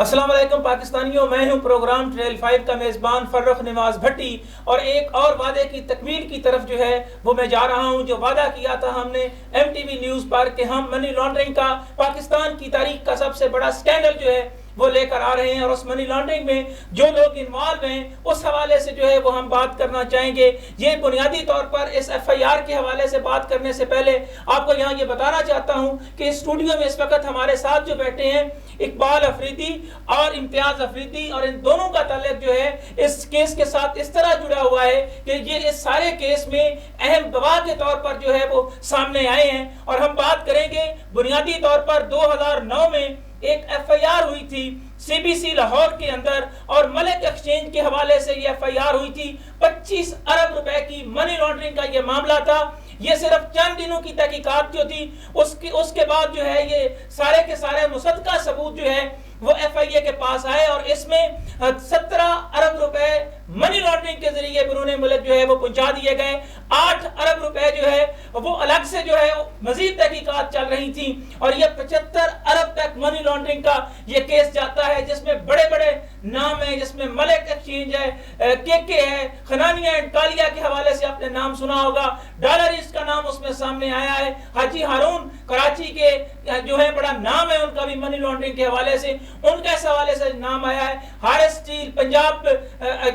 السلام علیکم پاکستانیوں، میں ہوں پروگرام ٹریل 5 کا میزبان فرخ نواز بھٹی، اور ایک اور وعدے کی تکمیل کی طرف جو ہے وہ میں جا رہا ہوں، جو وعدہ کیا تھا ہم نے ایم ٹی وی نیوز پر کہ ہم منی لانڈرنگ کا پاکستان کی تاریخ کا سب سے بڑا سکینڈل جو ہے وہ لے کر آ رہے ہیں، اور اس منی لانڈرنگ میں جو لوگ انوالو ہیں اس حوالے سے جو ہے وہ ہم بات کرنا چاہیں گے۔ یہ بنیادی طور پر اس ایف آئی آر کے حوالے سے بات کرنے سے پہلے آپ کو یہاں یہ بتانا چاہتا ہوں کہ اسٹوڈیو میں اس وقت ہمارے ساتھ جو بیٹھے ہیں اقبال افریدی اور امتیاز افریدی، اور ان دونوں کا تعلق جو ہے اس کیس کے ساتھ اس طرح جڑا ہوا ہے کہ یہ اس سارے کیس میں اہم گواہ کے طور پر جو ہے وہ سامنے آئے ہیں، اور ہم بات کریں گے بنیادی طور پر 2009 میں ایک ایف آئی آر ہوئی تھی سی بی سی لاہور کے اندر، اور ملک ایکسچینج کے حوالے سے یہ ایف آئی آر ہوئی تھی۔ 25 ارب روپے کی منی لانڈرنگ کا یہ معاملہ تھا۔ یہ صرف چند دنوں کی تحقیقات جو تھی اس کے بعد جو ہے یہ سارے کے سارے مصدقہ ثبوت جو ہے وہ ایف آئی اے کے پاس آئے، اور اس میں 17 ارب روپے منی لانڈرنگ کے ذریعے بیرون ملک جو ہے وہ پہنچا دیے گئے۔ 8 ارب روپے جو ہے وہ الگ سے جو ہے مزید تحقیقات چل رہی تھیں، اور یہ 75 ارب تک منی لانڈرنگ کا یہ کیس جاتا ہے، جس میں بڑے بڑے نام ہیں، جس میں ملک ایکسچینج ہے، کے ہے، خنانیہ اینڈ کالیا کے حوالے سے آپ نے نام سنا ہوگا، ڈالر ایسٹ کا نام اس میں سامنے آیا ہے، حاجی ہارون کراچی کے جو ہے بڑا نام ہے ان کا بھی منی لانڈرنگ کے حوالے سے، ان کے اس حوالے سے نام آیا ہے، ہارس اسٹیل پنجاب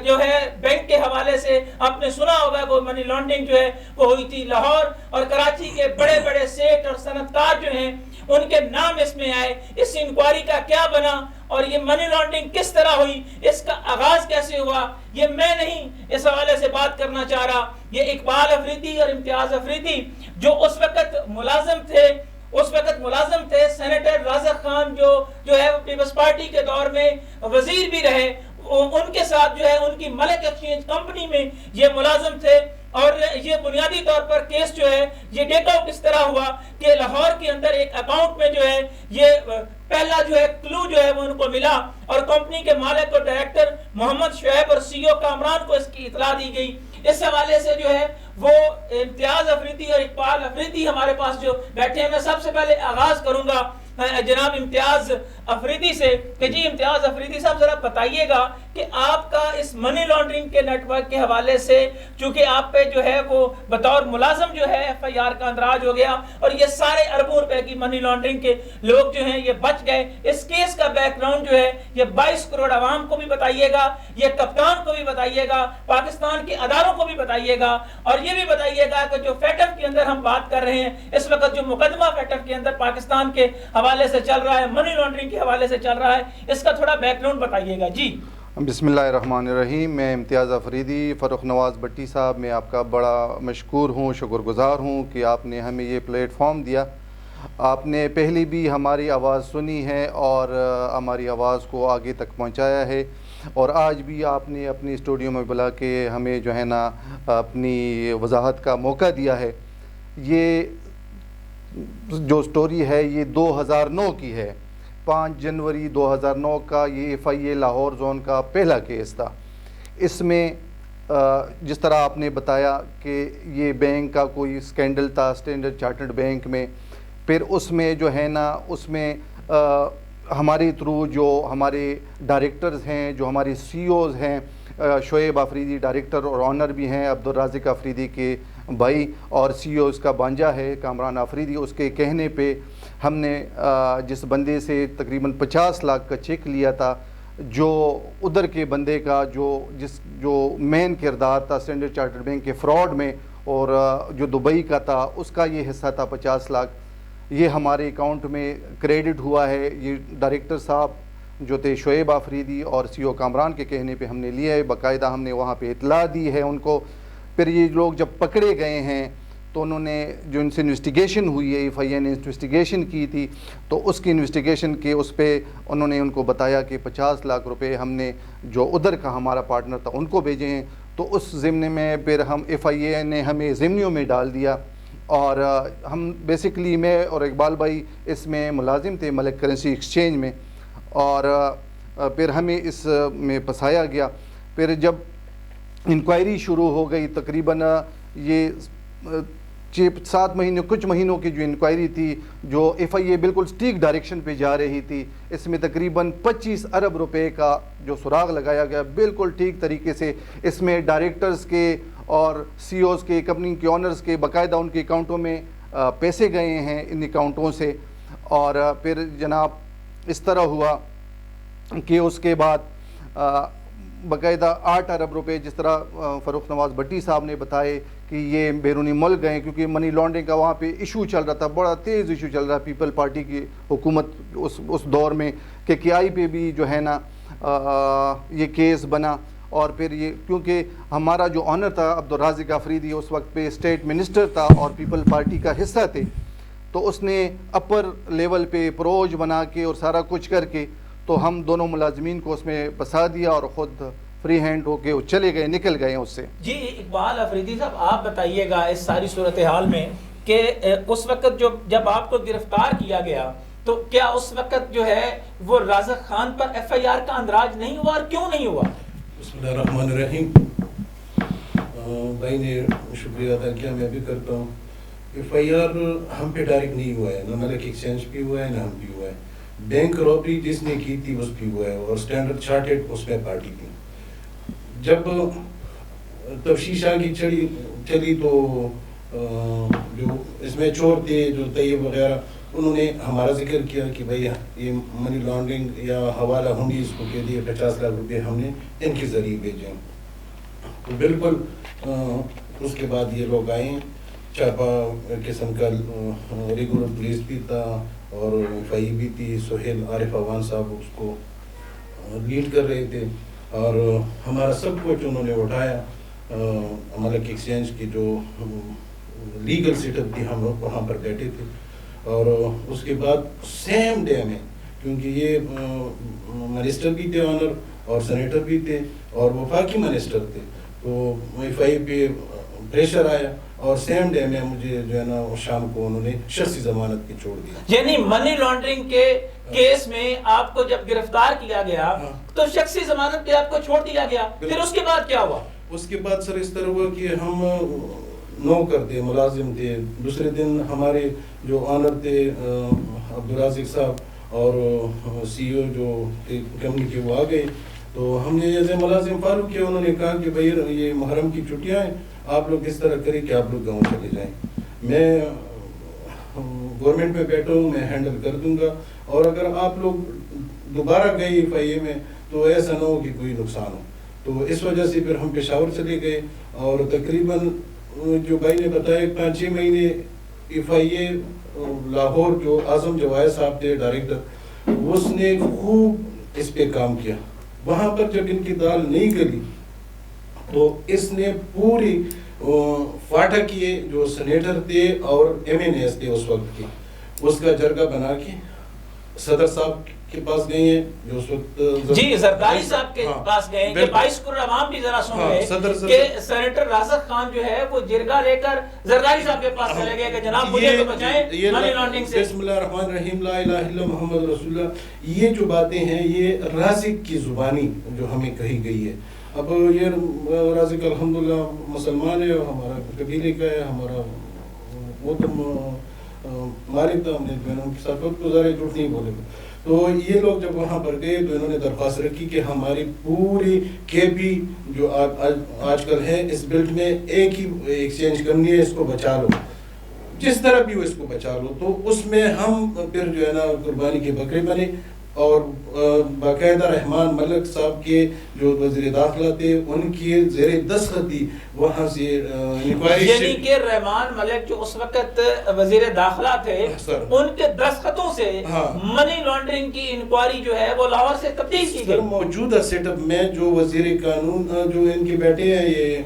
جو ہے بینک کے حوالے سے آپ نے سنا ہوگا وہ منی لانڈرنگ جو ہے وہ ہوئی تھی۔ لاہور اور کراچی کے بڑے بڑے سیٹ اور صنعتکار جو ہیں ان کے نام اس میں آئے۔ اس انکوائری کا کیا بنا اور یہ منی لانڈرنگ کس طرح ہوئی، اس کا آغاز کیسے ہوا، یہ میں نہیں اس حوالے سے بات کرنا چاہ رہا، یہ اقبال افریدی اور امتیاز افریدی جو اس وقت ملازم تھے سینیٹر رازق خان جو ہے وہ پیپلز پارٹی کے دور میں وزیر بھی رہے، ان کے ساتھ جو ہے ان کی ملک ایکسچینج کمپنی میں یہ ملازم تھے۔ اور یہ بنیادی طور پر کیس جو ہے یہ ڈیٹا کس طرح ہوا کہ لاہور کے اندر ایک اکاؤنٹ میں جو ہے یہ پہلا جو ہے کلو جو ہے وہ ان کو ملا، اور کمپنی کے مالک اور ڈائریکٹر محمد شعیب اور سی او کامران کو اس کی اطلاع دی گئی۔ اس حوالے سے جو ہے وہ امتیاز افریدی اور اقبال افریدی ہمارے پاس جو بیٹھے ہیں، میں سب سے پہلے آغاز کروں گا جناب امتیاز افریدی سے کہ جی امتیاز افریدی صاحب ذرا بتائیے گا کہ آپ کا اس منی لانڈرنگ کے نیٹ ورک کے حوالے سے، چونکہ آپ پہ جو ہے وہ بطور ملازم جو ہے ایف آئی آر کا اندراج ہو گیا، اور یہ سارے اربوں روپے کی منی لانڈرنگ کے لوگ جو ہیں یہ بچ گئے، اس کیس کا بیک گراؤنڈ جو ہے یہ 22 کروڑ عوام کو بھی بتائیے گا، یہ کپتان کو بھی بتائیے گا، پاکستان کے اداروں کو بھی بتائیے گا، اور یہ بھی بتائیے گا کہ جو فیٹف کے اندر ہم بات کر رہے ہیں اس وقت جو مقدمہ فیٹف کے اندر پاکستان کے حوالے سے چل رہا ہے، منی لانڈرنگ کے حوالے سے چل رہا ہے، اس کا تھوڑا بیک گراؤنڈ بتائیے گا۔ جی بسم اللہ الرحمن الرحیم۔ میں امتیاز افریدی، فرخ نواز بھٹی صاحب، میں آپ کا بڑا مشکور ہوں، شکر گزار ہوں کہ آپ نے ہمیں یہ پلیٹ فارم دیا۔ آپ نے پہلے بھی ہماری آواز سنی ہے اور ہماری آواز کو آگے تک پہنچایا ہے، اور آج بھی آپ نے اپنی اسٹوڈیو میں بلا کے ہمیں جو ہے نا اپنی وضاحت کا موقع دیا ہے۔ یہ جو سٹوری ہے یہ 2009 کی ہے، 5 جنوری 2009 کا یہ ایف آئی اے لاہور زون کا پہلا کیس تھا۔ اس میں جس طرح آپ نے بتایا کہ یہ بینک کا کوئی سکینڈل تھا اسٹینڈرڈ چارٹرڈ بینک میں، پھر اس میں جو ہے نا اس میں ہمارے تھرو جو ہمارے ڈائریکٹرز ہیں، جو ہمارے سی اوز ہیں، شعیب افریدی ڈائریکٹر اور آنر بھی ہیں، عبدالرازق افریدی کے بھائی، اور سی او اس کا بانجا ہے کامران افریدی، اس کے کہنے پہ ہم نے جس بندے سے تقریباً 50 لاکھ کا چیک لیا تھا، جو ادھر کے بندے کا جو مین کردار تھا اسٹینڈرڈ چارٹرڈ بینک کے فراڈ میں، اور جو دبئی کا تھا اس کا یہ حصہ تھا 50 لاکھ، یہ ہمارے اکاؤنٹ میں کریڈٹ ہوا ہے۔ یہ ڈائریکٹر صاحب جو تھے شعیب افریدی اور سی او کامران کے کہنے پہ ہم نے لیا ہے، باقاعدہ ہم نے وہاں پہ اطلاع دی ہے ان کو۔ پھر یہ لوگ جب پکڑے گئے ہیں تو انہوں نے جو ان سے انویسٹیگیشن ہوئی ہے، ایف آئی اے نے انویسٹیگیشن کی تھی، تو اس کی انویسٹیگیشن کے اس پہ انہوں نے ان کو بتایا کہ 50 لاکھ روپے ہم نے جو ادھر کا ہمارا پارٹنر تھا ان کو بھیجے ہیں، تو اس ضمن میں پھر ہم ایف آئی اے نے ہمیں ضمنیوں میں ڈال دیا، اور ہم بیسکلی میں اور اقبال بھائی اس میں ملازم تھے ملک کرنسی ایکسچینج میں، اور پھر ہمیں اس میں پھنسایا گیا۔ پھر جب انکوائری شروع ہو گئی، تقریباً یہ 7 مہینے کچھ مہینوں کی جو انکوائری تھی جو FIA بالکل سٹیک ڈائریکشن پہ جا رہی تھی، اس میں تقریباً 25 ارب روپے کا جو سراغ لگایا گیا بالکل ٹھیک طریقے سے. اس میں ڈائریکٹرز کے اور CEOs کے، کمپنی کے آنرز کے باقاعدہ ان کے اکاؤنٹوں میں پیسے گئے ہیں ان اکاؤنٹوں سے. اور پھر جناب اس طرح ہوا کہ اس کے بعد باقاعدہ 8 ارب روپے جس طرح فروخ نواز بھٹی صاحب نے بتائے کہ یہ بیرونی ملک گئے، کیونکہ منی لانڈرنگ کا وہاں پہ ایشو چل رہا تھا، بڑا تیز ایشو چل رہا پیپل پارٹی کی حکومت اس دور میں، کہ KI پہ بھی جو ہے نا یہ کیس بنا. اور پھر یہ کیونکہ ہمارا جو آنر تھا عبدالرازق آفریدی اس وقت پہ اسٹیٹ منسٹر تھا اور پیپل پارٹی کا حصہ تھے، تو اس نے اپر لیول پہ پروج بنا کے اور سارا کچھ کر کے تو ہم دونوں ملازمین کو اس میں پھنسا دیا اور خود فری ہینڈ ہو کے وہ چلے گئے، نکل گئے اس سے. جی اقبال آفریدی صاحب، آپ بتائیے گا اس ساری صورتحال میں کہ اس وقت جب آپ کو گرفتار کیا گیا تو کیا اس وقت جو ہے وہ رازق خان پر FIR کا اندراج نہیں ہوا، اور کیوں نہیں ہوا؟ بسم اللہ الرحمن الرحیم. بھائی نے شکریہ ادا کیا، میں بھی کرتا ہوں. FIR ہم پہ ڈائریکٹ نہیں ہوا ہے، نہ ملک ایکسچینج پہ ہوا ہے، نہ ہم پہ ہوا ہے. بینک رابری جس نے کی تھی اس پہ ہوا ہے، اور اسٹینڈرڈ چارٹرڈ اس میں پارٹی تھی. جب تفتیش آگے چلی تو جو اس میں چور تھے جو طیب وغیرہ، انہوں نے ہمارا ذکر کیا کہ بھائی یہ منی لانڈرنگ یا حوالہ ہنڈی اس کو کہہ دیے، 50 لاکھ روپے ہم نے ان کے ذریعے بھیجے. تو بالکل اس کے بعد یہ لوگ آئے، چاپا قسم کا ریگولر پولیس بھی تھا اور FIA بھی تھی. سہیل عارف عوان صاحب اس کو لیڈ کر رہے تھے، اور ہمارا سب کچھ انہوں نے اٹھایا. ملک ایکسچینج کی جو لیگل سیٹ اپ تھی ہم لوگ وہاں پر بیٹھے تھے. اور اس کے بعد سیم ڈے میں، کیونکہ یہ منسٹر بھی تھے آنر اور سینیٹر بھی تھے اور وفاقی منسٹر تھے، تو FIA پہ پریشر آیا اور سیم ڈے میں مجھے جو ہے نا شام کو انہوں نے شخصی ضمانت پہ چھوڑ دیا. یعنی منی لانڈرنگ کے کیس میں آپ کو جب گرفتار کیا گیا تو شخصی ضمانت پہ آپ کو چھوڑ دیا گیا، پھر اس کے بعد کیا ہوا؟ اس کے بعد سر اس طرح ہوا کہ ہم نوکر تھے، ملازم تھے. دوسرے دن ہمارے جو آنر تھے عبدالرازق صاحب اور CEO جو کمپنی کے وہ آ گئے، تو ہم نے ایسے ملازم فاروق کیا. انہوں نے کہا کہ بھائی یہ محرم کی چھٹیاں ہیں، آپ لوگ اس طرح کریں کہ آپ لوگ گاؤں چلے جائیں، میں گورنمنٹ میں بیٹھا ہوں، میں ہینڈل کر دوں گا، اور اگر آپ لوگ دوبارہ گئے FIA میں تو ایسا نہ ہو کہ کوئی نقصان ہو. تو اس وجہ سے پھر ہم پشاور چلے گئے، اور تقریباً جو بھائی نے بتایا 5-6 مہینے FIA لاہور جو اعظم جواہر صاحب تھے ڈائریکٹر، اس نے خوب اس پہ کام کیا. وہاں پر جب ان کی دال نہیں گلی تو اس نے پوری فاٹا کیے جو سینیٹر تھے اور MNAs تھے اس وقت کے، اس کا جرگہ بنا کے صدر صاحب کے پاس گئے ہیں جو اس وقت جی زرداری صاحب کے پاس گئے کہ 22 کروڑ عوام بھی ذرا سن رہے کہ سینیٹر رازق خان جو ہے وہ جرگہ لے کر زرداری صاحب کے پاس چلے گئے کہ جناب مجھے تو بچائیں منی لانڈرنگ سے. بسم اللہ الرحمن الرحیم، لا الہ الا محمد رسول اللہ. یہ جو باتیں ہیں یہ رازق کی زبانی جو ہمیں کہی گئی ہے. اب یہ رازق الحمدللہ مسلمان ہے، ہمارا قبیلے کا ہے، ہمارا وہ تو مالک تھا، ہم نے ان کے ساتھ وقت گزارے، جھوٹ نہیں بولے. تو یہ لوگ جب وہاں پر گئے تو انہوں نے درخواست رکھی کہ ہماری پوری KP جو آج کل ہے اس بیلٹ میں ایک ہی ایکسچینج کمپنی ہے، اس کو بچا لو، جس طرح بھی ہو اس کو بچا لو. تو اس میں ہم پھر جو ہے نا قربانی کے بکرے بنے، اور باقاعدہ رحمان ملک صاحب کے جو وزیر داخلہ تھے ان کی زیر دستخط تھی وہاں سے انکوائری. یعنی کہ رحمان ملک جو اس وقت وزیر داخلہ تھے ان کے دستخطوں سے منی لانڈرنگ کی انکوائری جو ہے وہ لاہور سے تبدیل کی گئی. موجودہ سیٹ اپ میں جو وزیر قانون جو ان کے بیٹے ہیں یہ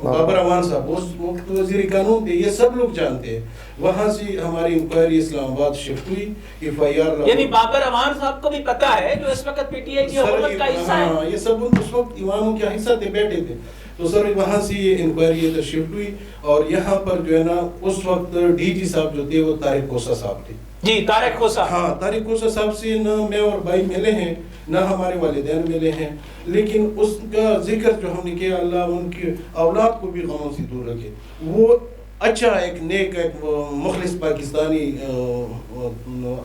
بابر امان صاحب اس وقت وزیر قانون تھے، یہ سب لوگ جانتے ہیں. وہاں سے ہماری انکوائری اسلام آباد شفٹ ہوئی. FIR یعنی بابر امان صاحب کو بھی پتا ہے جو اس وقت PTI کی حکومت کا حصہ ہے. ہاں، یہ سب اس وقت اماموں کا حصہ تھے، بیٹھے تھے. تو سر وہاں سے یہ انکوائری شفٹ ہوئی، اور یہاں پر جو ہے نا اس وقت DG صاحب جو تھے وہ طارق کوسا صاحب تھے. جی طارق خوسا. ہاں طارق خوسا صاحب سے نہ میں اور بھائی ملے ہیں نہ ہمارے والدین ملے ہیں، لیکن اس کا ذکر جو ہم نے کیا اللہ ان کی اولاد کو بھی غموں سے دور رکھے. وہ اچھا ایک نیک ایک مخلص پاکستانی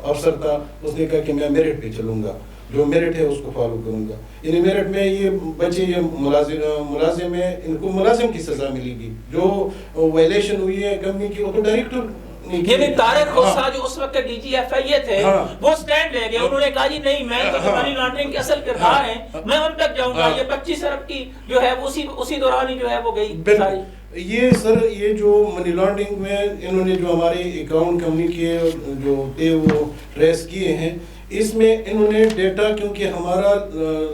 افسر تھا. اس نے کہا کہ میں میرٹ پہ چلوں گا، جو میرٹ ہے اس کو فالو کروں گا. یعنی میرٹ میں یہ بچے یہ ملازم ہے، ان کو ملازم کی سزا ملے گی. جو وائلیشن ہوئی ہے کمپنی کی وہ تو ڈائریکٹر. یعنی طارق خوسا جو اس وقت ڈی جی ایف آئی اے تھے وہ سٹینڈ لے گئے، انہوں نے کہا جی نہیں میں تو منی لانڈرنگ کے اصل کردار ہیں، میں ان تک جاؤں گا. یہ 25 ارب کی جو ہے اسی دوران ہی جو ہے وہ گئی ساری. یہ سر یہ جو منی لانڈرنگ میں انہوں نے جو ہمارے اکاؤنٹ کمپنی کے جو تھے وہ ٹریس کیے ہیں، اس میں انہوں نے ڈیٹا، کیونکہ ہمارا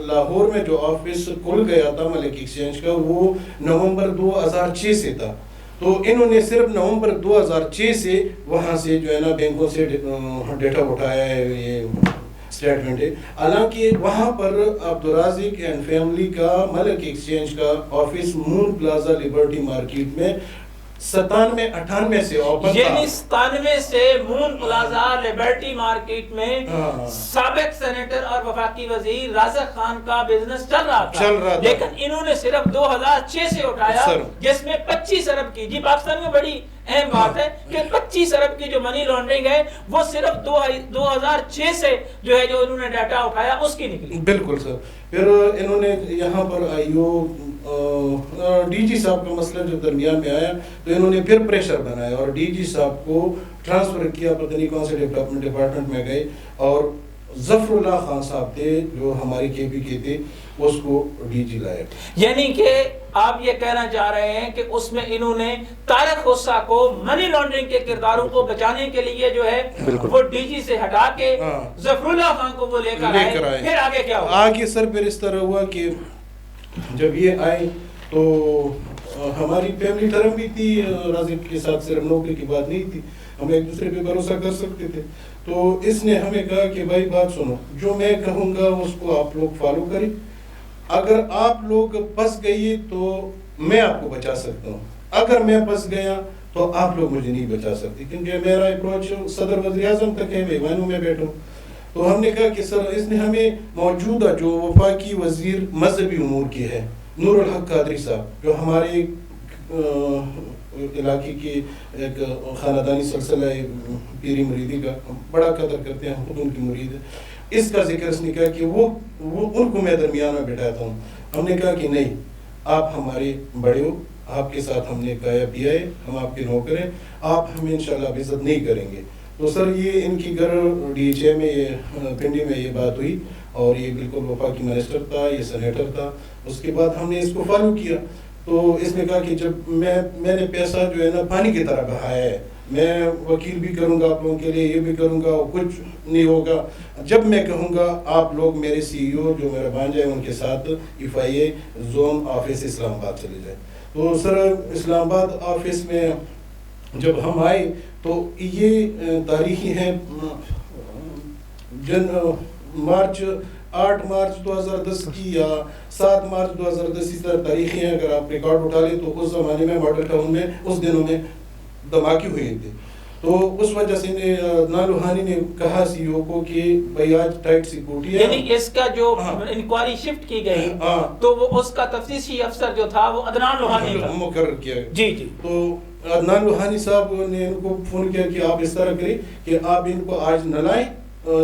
لاہور میں جو آفس کھل گیا تھا ملک ایکسچینج کا وہ نومبر 2006 سے تھا، تو انہوں نے صرف نومبر 2006 سے وہاں سے جو ہے نا بینکوں سے ڈیٹا اٹھایا ہے، یہ اسٹیٹمنٹ ہے. حالانکہ وہاں پر عبدالرازق اینڈ فیملی کا ملک ایکسچینج کا آفس مون پلازا لبرٹی مارکیٹ میں 97-98 سے اوپن تھا. یعنی 97 سے مون پلازا لبرٹی مارکیٹ میں سابق سینیٹر اور وفاقی وزیر رازق خان کا بزنس چل رہا تھا، لیکن انہوں نے صرف 2006 سے اٹھایا جس میں 25 ارب کی. جی پاکستان میں بڑی اہم بات ہے کہ 25 ارب کی جو منی لانڈرنگ ہے وہ صرف 2006 سے جو ہے جو انہوں نے ڈیٹا اٹھایا اس کی نکلی. بالکل سر. پھر انہوں نے یہاں پر ڈی جی صاحب کا مسئلہ جو درمیان میں آیا تو انہوں نے پھر پریشر بنایا اور ڈی جی صاحب کو ٹرانسفر کیا، پتہ نہیں کون سے ڈپارٹمنٹ میں گئے، اور ظفر اللہ خان صاحب تھے جو ہماری کے پی کے تھے، اس کو ڈی جی لایا. یعنی کہ آپ یہ کہنا چاہ رہے ہیں کہ اس میں انہوں نے طارق خوسا کو منی لانڈرنگ کے کرداروں کو بچانے کے لیے جو ہے وہ ڈی جی سے ہٹا کے ظفر اللہ خان کو وہ لے کر آئے. پھر آگے کیا ہوا؟ آگے سر پھر اس طرح ہوا کہ جب یہ آئے تو ہماری فیملی ٹرم بھی تھی، رازق کے ساتھ صرف نوکری کی بات نہیں تھی، ہم ایک دوسرے پہ بھروسہ کر سکتے تھے. تو اس نے ہمیں کہا کہ بھائی بات سنو، جو میں کہوں گا اس کو آپ لوگ فالو کریں، اگر آپ لوگ پھنس گئی تو میں آپ کو بچا سکتا ہوں، اگر میں پھنس گیا تو آپ لوگ مجھے نہیں بچا سکتے، کیونکہ میرا اپروچ صدر وزیر اعظم تک ہے، میوانوں میں بیٹھوں. تو ہم نے کہا کہ سر اس نے ہمیں موجودہ جو وفاقی وزیر مذہبی امور کی ہے نور الحق قادری صاحب، جو ہمارے علاقے کے ایک خاندانی سلسلہ پیری مریدی کا بڑا قدر کرتے ہیں، خود ان کی مرید ہے، اس کا ذکر اس نے کہا کہ وہ ان کو میں درمیان میں بٹھاتا ہوں. ہم نے کہا کہ نہیں، آپ ہمارے بڑے ہو، آپ کے ساتھ ہم نے کہا پیا ہے، ہم آپ کے نوکر ہیں، آپ ہمیں انشاءاللہ عزت نہیں کریں گے. تو سر یہ ان کی گھر ڈی ایچ اے میں یہ پنڈی میں یہ بات ہوئی، اور یہ بالکل وفاقی منسٹر تھا، یہ سینیٹر تھا. اس کے بعد ہم نے اس کو فالو کیا. تو اس نے کہا کہ جب میں نے پیسہ جو ہے نا پانی کی طرح بہایا ہے، میں وکیل بھی کروں گا آپ لوگوں کے لیے، یہ بھی کروں گا، کچھ نہیں ہوگا، جب میں کہوں گا آپ لوگ میرے سی ای او جو میرا بھانجا ہے ان کے ساتھ ایف آئی اے زون آفس اسلام آباد چلے جائیں. تو سر اسلام آباد آفس میں جب ہم آئے تو یہ تاریخی ہے مارچ 8 مارچ 2010 کی یا 7 مارچ 2010 اس طرح تاریخی ہیں. اگر آپ ریکارڈ اٹھا لیں تو اس زمانے میں ماڈل ٹاؤن میں اس دنوں میں دھماکے ہوئے تھے. تو اس وجہ سے عدنان لوہانی نے کہا سی او کو کہ بھائی آج ٹائٹ سیکورٹی ہے. یعنی اس کا جو انکوائری شفٹ کی گئی تو وہ اس کا تفتیشی افسر جو تھا وہ عدنان لوہانی کا مقرر کیا. جی. تو عدنان لوہانی صاحب نے ان کو فون کیا کہ آپ اس طرح کریں کہ آپ ان کو آج نہ لائیں،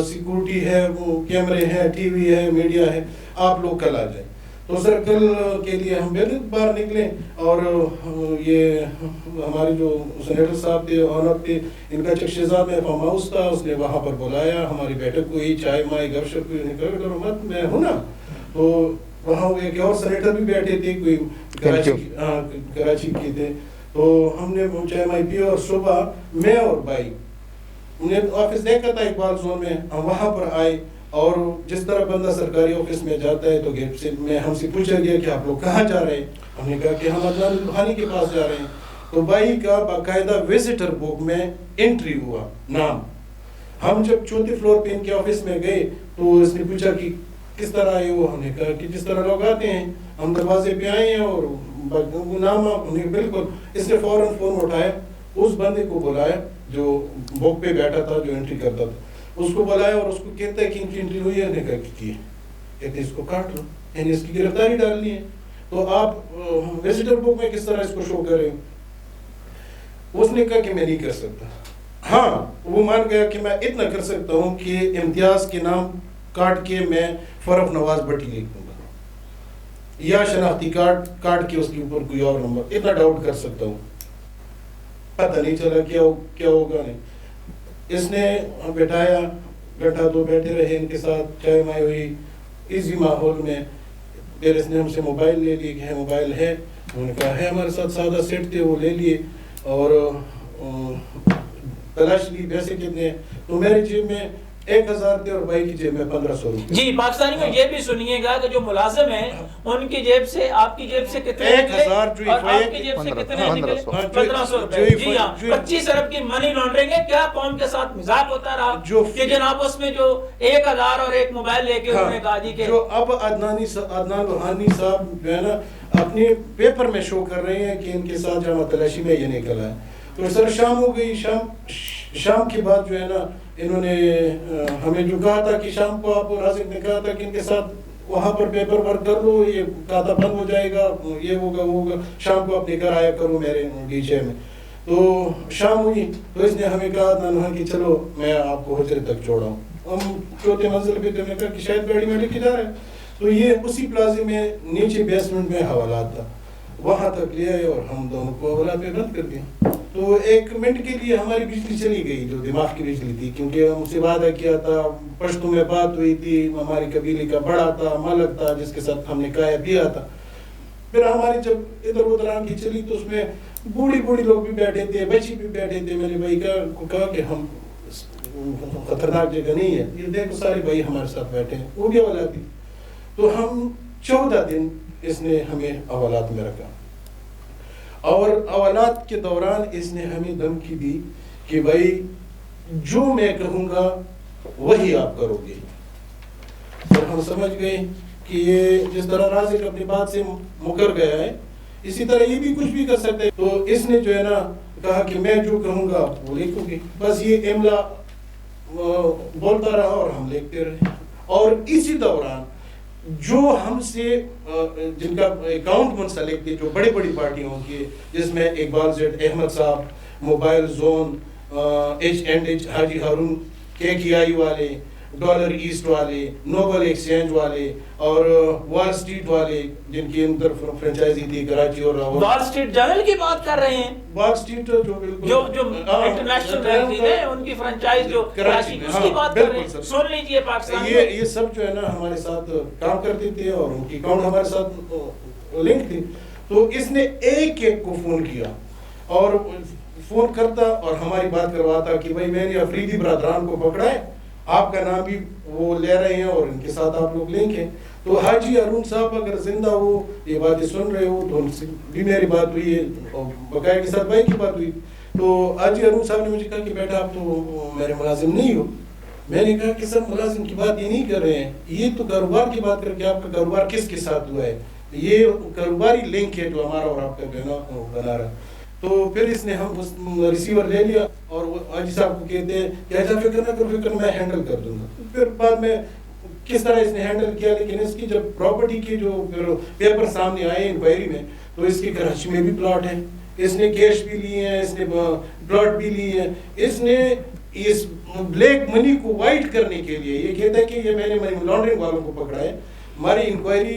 سیکورٹی ہے، وہ کیمرے ہیں، ٹی وی ہے، میڈیا ہے، آپ لوگ کل آ جائیں. تو سر کل کے لیے ہم باہر نکلے، اور یہ ہمارے جو سینیٹر صاحب تھے، آنر تھے، ان کا چک شہزاد میں فارم ہاؤس تھا، اس نے وہاں پر بلایا ہماری بیٹھک کو، چائے مائے گپ شپ کرو مت، میں ہوں نا. تو وہاں ایک اور سینیٹر بھی بیٹھے تھے، کوئی کراچی کے تھے. تو ہم نے چائے مائے پی، اور صبح میں اور بھائی انہیں آفس دیکھا تھا اقبال زون میں، ہم وہاں پر آئے، اور جس طرح بندہ سرکاری آفس میں جاتا ہے تو گیٹ سے میں ہم سے پوچھا گیا کہ آپ لوگ کہاں جا رہے ہیں. ہم نے کہا کہ ہم عدنان لوہانی کے پاس جا رہے ہیں. تو بھائی کا باقاعدہ وزٹر بک میں انٹری ہوا نام. ہم جب 4تھے فلور پہ ان کے آفس میں گئے تو اس نے پوچھا کہ کس طرح آئے ہو. ہم نے کہا کہ جس طرح لوگ آتے ہیں، ہم دروازے پہ آئے ہیں اور نام بالکل. اس نے فوراً فون اٹھایا، اس بندے کو بلایا، جو بک پہ بیٹھا تھا, جو انٹری کرتا تھا, اس کو بلایا اور اس کو کہتا ہے کہ ان کی انٹری ہوئی ہے, نے کی ہے, کہتے اس کو کاٹ لو, یعنی اس کی گرفتاری ڈالنی ہے, تو آپ وزٹر بک میں کس طرح اس کو شو کریں. اس نے کہا کہ میں نہیں کر سکتا. ہاں وہ مان گیا کہ میں اتنا کر سکتا ہوں کہ امتیاز کے نام کاٹ کے میں فرخ نواز بٹی لکھ دوں گا, یا شناختی کارڈ کاٹ کے اس کے اوپر کوئی اور نمبر, اتنا ڈاؤٹ کر سکتا ہوں. پتہ نہیں چلا کیا ہوگا. نہیں, اس نے بٹھایا, بیٹھا تو بیٹھے رہے ان کے ساتھ, چائے مائے ہوئی ایزی ماحول میں. پھر اس نے ہم سے موبائل لے لیے کہ موبائل ہے, انہوں نے کہا ہے ہمارے ساتھ, سادہ سیٹ تھے وہ لے لیے, اور تلاش لی پیسے کتنے, تو میری جیب میں 1000 تھے اور بھائی کی جیب میں 1500 روپے. جی پاکستانیوں یہ بھی سنیے گا کہ جو ملازم ہیں ان کی جیب سے, آپ کی جیب سے کتنے نکلے اور آپ کی جیب سے کتنے نکلے؟ 1500 روپے. جی ہاں, 25 ارب کی منی لانڈرنگ ہے. کیا قوم کے ساتھ مذاق ہوتا رہا کہ جناب اس میں جو 1000 اور ایک موبائل لے کے انہوں نے کہا جی کہ جو اب عدنان روحانی صاحب جو ہے نا اپنے پیپر میں شو کر رہے ہیں کہ ان کے ساتھ جامع تلاشی میں یہ نکلا ہے. تو سر شام ہو گئی, شام کے بعد جو ہے نا انہوں نے ہمیں جو کہا تھا کہ شام کو آپ رازق نے کہا تھا کہ ان کے ساتھ وہاں پر پیپر ورک کر لو, یہ کھاتا بند ہو جائے گا, یہ ہوگا وہ ہوگا, شام کو اپنے گھر آیا کرو میرے ڈیچے میں. تو شام ہوئی تو اس نے ہمیں کہا تھا کہ چلو میں آپ کو حجرے تک چھوڑا ہوں. ہم چوتھے منزل پہ تھے, میں کہا کہ شاید گاڑی میں لے کے جا رہے ہیں. تو یہ اسی پلازے میں نیچے بیسمنٹ میں حوالات تھا, وہاں تک لے آئے اور ہم دونوں کو حوالات میں بند کر دیا. تو 1 منٹ کے لیے ہماری بجلی چلی گئی, جو دماغ کی بجلی تھی, کیونکہ ہم سے وعدہ کیا تھا, پشتوں میں بات ہوئی تھی, ہماری قبیلے کا بڑا تھا, مالک تھا, جس کے ساتھ ہم نے کھایا پیا تھا. پھر ہماری جب ادھر ادھر آنکھیں چلی تو اس میں بوڑھی لوگ بھی بیٹھے تھے, بچی بھی بیٹھے تھے. میں نے بھائی کو کہا کہ ہم خطرناک جگہ نہیں ہے, یہ دیکھو سارے بھائی ہمارے ساتھ بیٹھے ہیں, وہ بھی اولاد تھی. تو ہم 14 دن اس نے ہمیں اولاد میں رکھا, اور اولاد کے دوران اس نے ہمیں دھمکی دی کہ بھائی جو میں کہوں گا وہی آپ کرو گے. اور ہم سمجھ گئے کہ یہ جس طرح رازق اپنی بات سے مکر گیا ہے, اسی طرح یہ بھی کچھ بھی کر سکتے ہیں. تو اس نے جو ہے نا کہا کہ میں جو کہوں گا وہ لکھوں گی. بس یہ املا بولتا رہا اور ہم لکھتے رہے. اور اسی دوران جو ہم سے جن کا اکاؤنٹ منسلک تھے, جو بڑی پارٹیوں کے, جس میں اقبال زیڈ احمد صاحب, موبائل زون, H&H حاجی ہارون, KKI والے, ڈالر ایسٹ والے, نوبل ایکسچینج والے, اور وال اسٹریٹ والے, جن کی اندر فرنچائزی تھی کراچی اور راول. وال اسٹریٹ جرنل کی بات کر رہے ہیں, وال اسٹریٹ جو بالکل جو انٹرنیشنل رینکنگ ہے, ان کی فرنچائز جو کراچی, اس کی بات کر رہے ہیں. سن لیجئے پاکستان یہ سب جو ہے نا ہمارے ساتھ کام کرتے تھے اور ان کی اکاؤنٹ ہمارے ساتھ لنک تھی. تو اس نے ایک کو فون کیا اور فون کرتا اور ہماری بات کرواتا کہ بھائی میں نے افریدی برادران کو پکڑا ہے, آپ کا نام بھی وہ لے رہے ہیں اور ان کے ساتھ آپ لوگ لنک ہیں. تو حاجی ہارون صاحب اگر زندہ ہو, یہ باتیں سن رہے ہو, تو ان سے بھی میری بات ہوئی ہے, اور بقایا کے ساتھ بھائی کی بات ہوئی. تو حاجی ہارون صاحب نے مجھے کہا کہ بیٹا آپ تو میرے ملازم نہیں ہو. میں نے کہا کہ سر ملازم کی بات یہ نہیں کر رہے ہیں, یہ تو کاروبار کی بات کر کے آپ کا کاروبار کس کے ساتھ ہوا ہے, یہ کاروباری لنک ہے جو ہمارا اور آپ کا بنا رہا. تو پھر اس نے ہم ریسیور لے لیا اور حاجی صاحب کو کہتے ہیں کہ ایسا فکر نہ کرو, فکر میں ہینڈل کر دوں گا. پھر بعد میں کس طرح اس نے ہینڈل کیا, لیکن اس کی جب پراپرٹی کے جو پیپر سامنے آئے انکوائری میں, تو اس کے کراچی میں بھی پلاٹ ہے, اس نے کیش بھی لی ہے, اس نے پلاٹ بھی لی ہے. اس نے اس بلیک منی کو وائٹ کرنے کے لیے یہ کہتا ہے کہ یہ میں نے منی لانڈرنگ والوں کو پکڑا ہے. ہماری انکوائری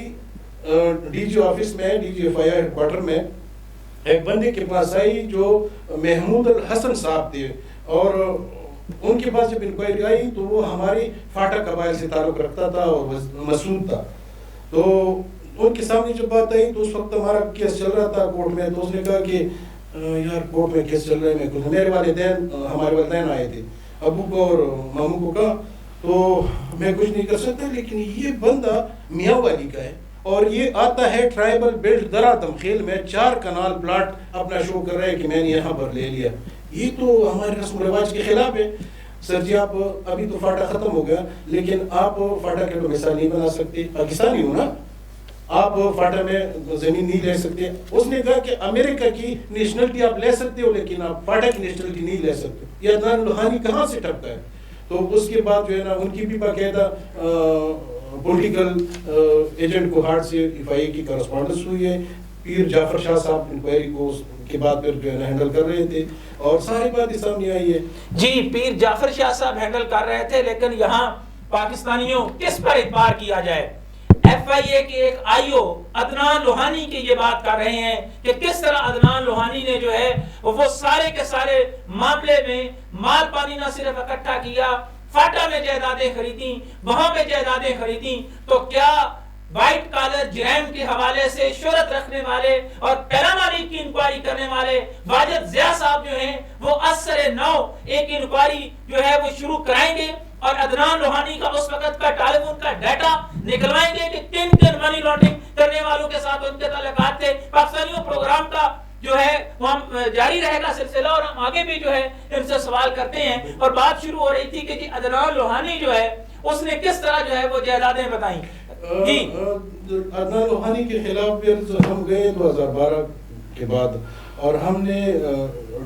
ڈی جی آفس میں, D G FIR head quarter میں ایک بندے کے پاس آئی جو محمود الحسن صاحب تھے, اور ان کے پاس جب انکوائری آئی تو وہ ہماری فاٹا قبائل سے تعلق رکھتا تھا اور مسعود تھا. تو ان کے سامنے جب بات آئی تو اس وقت ہمارا کیس چل رہا تھا کورٹ میں. تو اس نے کہا کہ یار کورٹ میں کیس چل رہا ہے, میں کچھ, میرے ہمارے والدین آئے تھے, ابو کو اور ماموں کو کہا, تو میں کچھ نہیں کر سکتا. لیکن یہ بندہ میاں والی کا ہے اور یہ آتا ہے ٹرائبل بیلٹ درا تمخیل میں 4 کنال پلاٹ اپنا شو کر رہا ہے کہ میں نے یہاں پر لے لیا. یہ تو ہمارے رسم و رواج کے خلاف ہے. سر جی آپ ابھی تو فاٹا ختم ہو گیا, لیکن آپ فاٹا کے تو مثال نہیں بنا سکتے, پاکستانی ہو نا, آپ فاٹا میں زمین نہیں لے سکتے. اس نے کہا کہ امریکہ کی نیشنلٹی آپ لے سکتے ہو لیکن آپ فاٹا کی نیشنلٹی نہیں لے سکتے. یہ عدنان لوہانی کہاں سے ٹپکا ہے؟ تو اس کے بعد جو ہے نا ان کی بھی باقاعدہ پولیٹیکل ایجنٹ کو ہارٹ سے FIA کی کرسپونڈنس ہوئی ہے. پیر جعفر شاہ صاحب انکوائری کو کے بعد پھر جو ہے نا ہینڈل کر رہے تھے اور ساری بات سامنے آئی ہے. جی پیر جعفر شاہ صاحب ہینڈل کر رہے تھے لیکن یہاں پاکستانیوں کس پر اعتبار کیا جائے؟ FIA کے ایک IO عدنان لوہانی کی یہ بات کر رہے ہیں کہ کس طرح عدنان لوہانی نے جو ہے وہ سارے کے سارے معاملے میں مال پانی نہ صرف اکٹھا کیا، فاٹا میں جائیدادیں خریدیں، وہاں پہ جائیدادیں خریدیں، تو کیا وائٹ کالر جرائم کے حوالے سے شہرت رکھنے والے اور پیرامانی کی انکوائری کرنے والے واجد ضیاء صاحب جو ہیں وہ اثر نو ایک انکوائری جو ہے وہ شروع کرائیں گے اور عدنان لوہانی کا اس وقت کا ٹیلی فون کا ڈیٹا نکلوائیں گے کہ کن کن منی لانڈرنگ کرنے والوں کے ساتھ ان کے تعلقات تھے. پاکستانیوں پروگرام کا جو ہے وہ ہم جاری رہے گا سلسلہ اور ہم آگے بھی جو ہے ان سے سوال کرتے ہیں. اور بات شروع ہو رہی تھی کہ جی عدنان لوہانی جو ہے اس نے کس طرح جو ہے وہ جائیدادیں بتائیں. جی عدنان لوہانی کے خلاف ہم گئے 2012 کے بعد اور ہم نے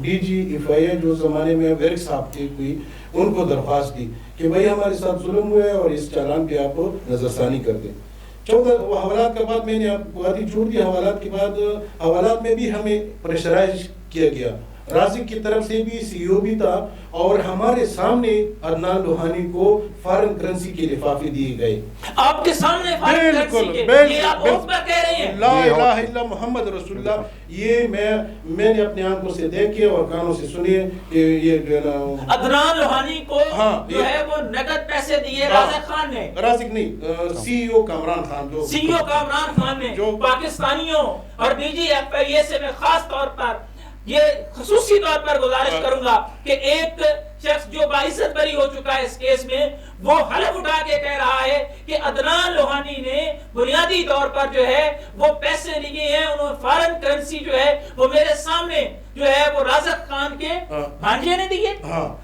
DG FIA جو زمانے میں ویرک صاحب تھے کوئی ان کو درخواست دی کہ بھئی ہمارے ساتھ ظلم ہوا ہے اور اس چالان پہ آپ نظر ثانی کر دیں. 14 حوالات کے بعد میں نے آپ کو بات ہی چھوڑ دی. حوالات کے بعد حوالات میں بھی ہمیں پریشرائز کیا گیا. رازق کی طرف سے بھی CEO بھی تھا اور ہمارے سامنے عدنان لوہانی کو فارن کرنسی کے لفافے دیے گئے. آپ کے سامنے فارن کرنسی کے یہ آپ اوپر کہہ رہے ہیں لا الہ الا محمد رسول اللہ. یہ میں نے اپنے آنکھوں سے دیکھے اور کانوں سے سنی کہ یہ جو ہے نا عدنان لوہانی کو جو ہے وہ نقد پیسے دیے رازق خان نے. رازق نہیں، CEO کامران خان جو CEO کامران خان نے پاکستانیوں اور DG FIA سے میں خاص طور پر یہ خصوصی طور پر گزارش کروں گا کہ ایک شخص جو باعزت بری ہو چکا ہے اس کیس میں وہ حلف اٹھا کے کہہ رہا ہے کہ عدنان لوہانی نے بنیادی طور پر جو ہے وہ پیسے لیے ہیں. انہوں نے فارن کرنسی جو ہے وہ میرے سامنے جو ہے وہ رازق خان کے بھانجے نے دیے.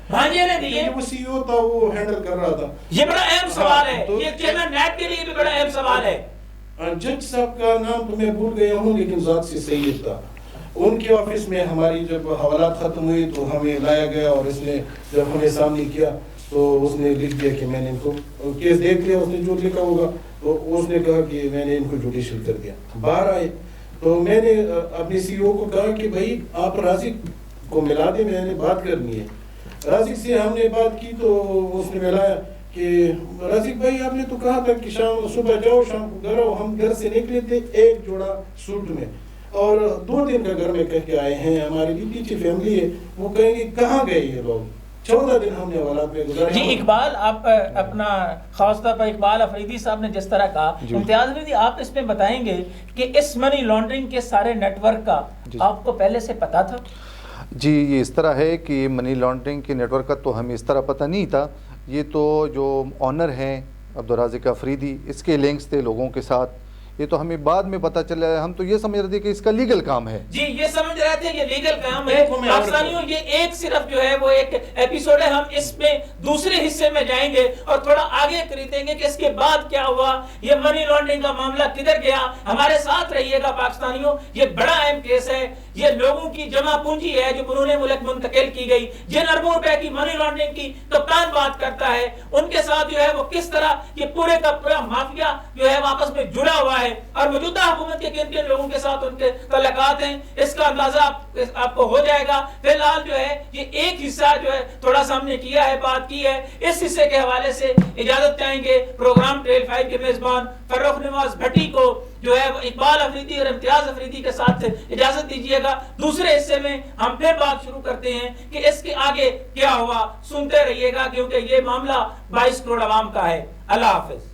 بھانجے نے دیے. وہ CEO تھا وہ ہینڈل کر رہا تھا. یہ بڑا اہم سوال ہے، یہ چیئرمین نیٹ کے لیے بھی بڑا اہم سوال ہے. جج صاحب کا نام تو میں بھول گیا ہوں لیکن ذات سے سید تھا. ان کے آفس میں ہماری جب حوالات ختم ہوئی تو ہمیں لایا گیا اور اس نے جب ہمیں سامنے کیا تو اس نے لکھ دیا کہ میں نے ان کو کیس دیکھ لیا. اس نے جو لکھا ہوگا تو اس نے کہا کہ میں نے ان کو جوڈیشل کر دیا. باہر آئے تو میں نے اپنے CEO کو کہا کہ بھائی آپ رازق کو ملا دیں، میں نے بات کرنی ہے. رازق سے ہم نے بات کی تو اس نے ملایا کہ رازق بھائی آپ نے تو کہا تھا کہ صبح جاؤ شام کو گھر آؤ. ہم گھر سے نکلے تھے ایک جوڑا سوٹ میں اور 2 دن کا گھر میں کہہ کے آئے ہیں. ہماری بھی پیچھے فیملی ہے، وہ کہیں گے کہاں گئے یہ لوگ. 14 دن ہم نے حوالات میں گزارے. جی اقبال آپ اپنا خاص طور پر اقبال افریدی صاحب نے جس طرح کہا، امتیاز افریدی آپ اس میں بتائیں گے کہ اس منی لانڈرنگ کے سارے نیٹ ورک کا آپ کو پہلے سے پتا تھا؟ جی یہ اس طرح ہے کہ منی لانڈرنگ کے نیٹ ورک کا تو ہمیں اس طرح پتہ نہیں تھا. یہ تو جو آنر ہیں عبدالرازق افریدی اس کے لنکس تھے لوگوں کے ساتھ، یہ تو ہمیں بعد میں پتہ چلا. ہم تو یہ سمجھ رہے تھے کہ اس کا لیگل کام ہے. جی یہ سمجھ رہے تھے یہ لیگل کام ہے. پاکستانیوں یہ ایک صرف جو ہے وہ ایک ایپیسوڈ ہے، ہم اس میں دوسرے حصے میں جائیں گے اور تھوڑا آگے خریدیں گے کہ اس کے بعد کیا ہوا، یہ منی لانڈرنگ کا معاملہ کدھر گیا. ہمارے ساتھ رہیے گا پاکستانیوں، یہ بڑا اہم کیس ہے. یہ لوگوں کی جمع پونجی ہے جو بیرون ملک منتقل کی گئی، جن اربوں روپے کی منی لانڈرنگ کی کپتان بات کرتا ہے، ان کے ساتھ جو ہے وہ کس طرح یہ پورے کا پورا مافیا جو ہے آپس میں جڑا ہوا ہے اور موجودہ حکومت کے کن کن لوگوں کے ساتھ ان کے تعلقات ہیں، اس کا اندازہ آپ کو ہو جائے گا. فی الحال جو ہے یہ ایک حصہ جو ہے تھوڑا سا ہم نے کیا ہے، بات کی ہے. اس حصے کے حوالے سے اجازت چاہیں گے پروگرام ٹریل 5 کے میزبان فرخ نواز بھٹی کو جو ہے اقبال افریدی اور امتیاز افریدی کے ساتھ اجازت دیجیے گا. دوسرے حصے میں ہم پھر بات شروع کرتے ہیں کہ اس کے آگے کیا ہوا. سنتے رہیے گا کیونکہ یہ معاملہ 22 کروڑ عوام کا ہے. اللہ حافظ.